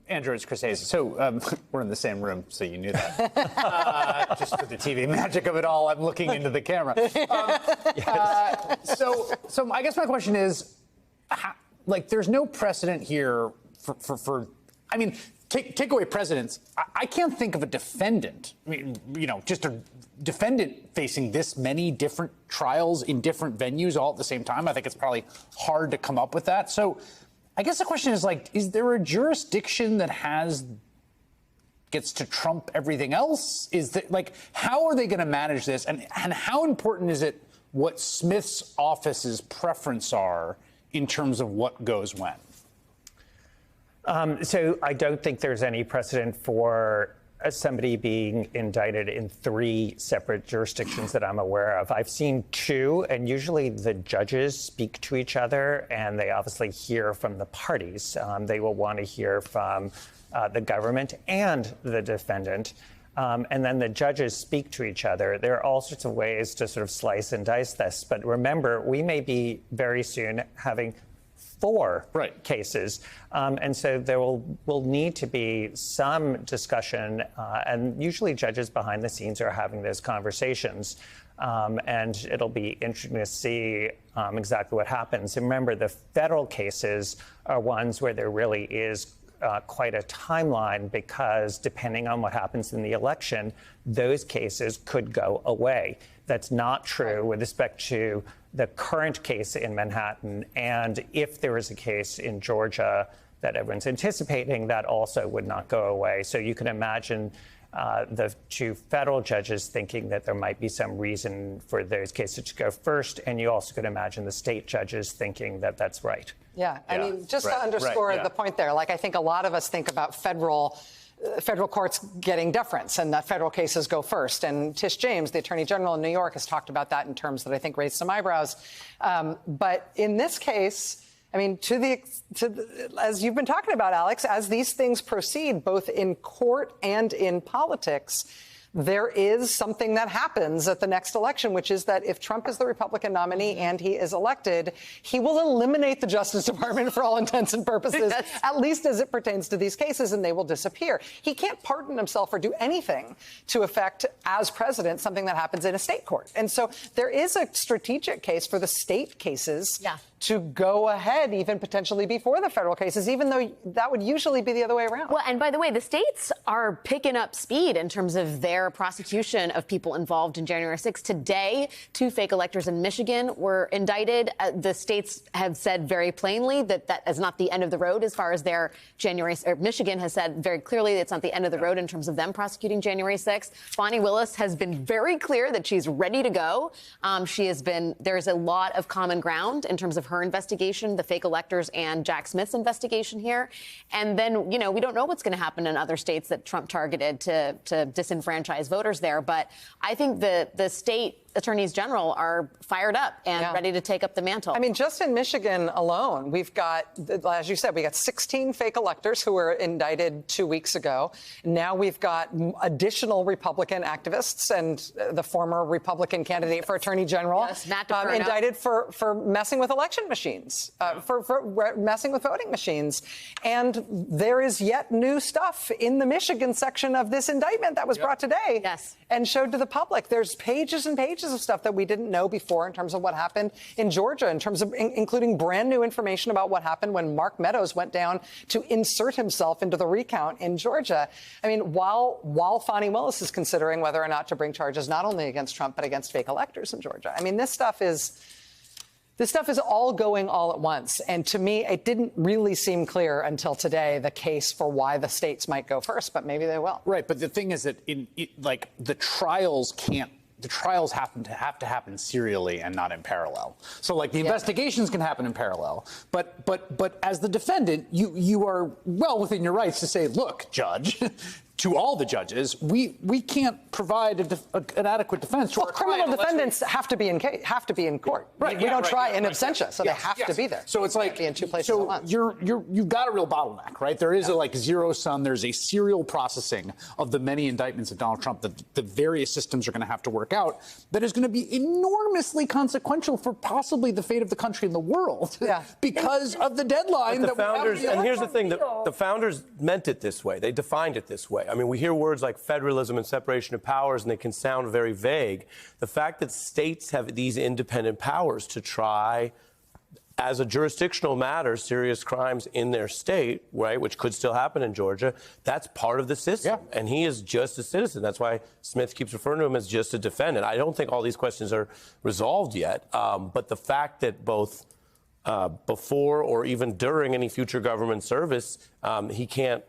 Andrew, it's Chris Hayes. So we're in the same room, so you knew that. Just for the TV magic of it all, I'm looking into the camera. So I guess my question is, there's no precedent here for I mean, take away precedents. I can't think of a defendant. I mean, just a defendant facing this many different trials in different venues all at the same time. I think it's probably hard to come up with that. So I guess the question is, is there a jurisdiction that gets to trump everything else? Is that, how are they going to manage this? And how important is it what Smith's office's preference are in terms of what goes when? So I don't think there's any precedent for somebody being indicted in 3 separate jurisdictions that I'm aware of. I've seen 2, and usually the judges speak to each other, and they obviously hear from the parties. They will want to hear from the government and the defendant. And then the judges speak to each other. There are all sorts of ways to sort of slice and dice this. But remember, we may be very soon having 4 cases. And so there will need to be some discussion. And usually judges behind the scenes are having those conversations. And it'll be interesting to see exactly what happens. And remember, the federal cases are ones where there really is quite a timeline, because depending on what happens in the election, those cases could go away. That's not true with respect to the current case in Manhattan. And if there is a case in Georgia that everyone's anticipating, that also would not go away. So you can imagine the 2 federal judges thinking that there might be some reason for those cases to go first. And you also could imagine the state judges thinking that that's right. Yeah, I mean, just to underscore the point there, I think a lot of us think about federal courts getting deference and that federal cases go first. And Tish James, the Attorney General in New York, has talked about that in terms that I think raised some eyebrows. But in this case, I mean, as you've been talking about, Alex, as these things proceed, both in court and in politics, there is something that happens at the next election, which is that if Trump is the Republican nominee and he is elected, he will eliminate the Justice Department for all intents and purposes, at least as it pertains to these cases, and they will disappear. He can't pardon himself or do anything to affect, as president, something that happens in a state court. And so there is a strategic case for the state cases to go ahead, even potentially before the federal cases, even though that would usually be the other way around. Well, and by the way, the states are picking up speed in terms of their prosecution of people involved in January 6th. Today, 2 fake electors in Michigan were indicted. The states have said very plainly that that is not the end of the road as far as their Michigan has said very clearly it's not the end of the road in terms of them prosecuting January 6th. Bonnie Willis has been very clear that she's ready to go. There's a lot of common ground in terms of her investigation, the fake electors, and Jack Smith's investigation here. And then, we don't know what's going to happen in other states that Trump targeted to disenfranchise voters there. But I think the state attorneys general are fired up and ready to take up the mantle. I mean, just in Michigan alone, we've got, as you said, we got 16 fake electors who were indicted 2 weeks ago. Now we've got additional Republican activists and the former Republican candidate for attorney general indicted for messing with election machines, for messing with voting machines. And there is yet new stuff in the Michigan section of this indictment that was brought today and showed to the public. There's pages and pages of stuff that we didn't know before in terms of what happened in Georgia, in terms of including brand new information about what happened when Mark Meadows went down to insert himself into the recount in Georgia. I mean, while Fani Willis is considering whether or not to bring charges not only against Trump, but against fake electors in Georgia. I mean, this stuff is all going all at once. And to me, it didn't really seem clear until today, the case for why the states might go first, but maybe they will. Right. But the thing is that the trials have to happen serially and not in parallel. So the investigations can happen in parallel. But as the defendant, you are well within your rights to say, look, judge, to all the judges, we can't provide an adequate defense to Well, our criminal client defendants have to be in court. Right, We yeah, don't right, try yeah, in right, absentia, so yes, they have yes. to be there. So it's like Can't be in two places so at once. you've got a real bottleneck, right? There is a like zero sum. There's a serial processing of the many indictments of Donald Trump that the various systems are going to have to work out. That is going to be enormously consequential for possibly the fate of the country and the world, because of the deadline. But the that we have founders, in the and here's the election. thing, the founders meant it this way. They defined it this way. I mean, we hear words like federalism and separation of powers, and they can sound very vague. The fact that states have these independent powers to try, as a jurisdictional matter, serious crimes in their state, right, which could still happen in Georgia, that's part of the system. Yeah. And he is just a citizen. That's why Smith keeps referring to him as just a defendant. I don't think all these questions are resolved yet, but the fact that both before or even during any future government service, he can't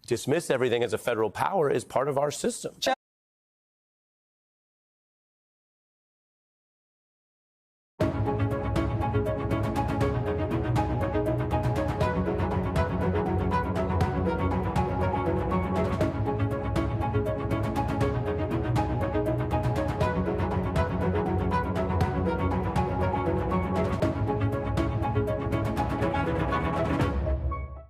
dismiss everything as a federal power is part of our system.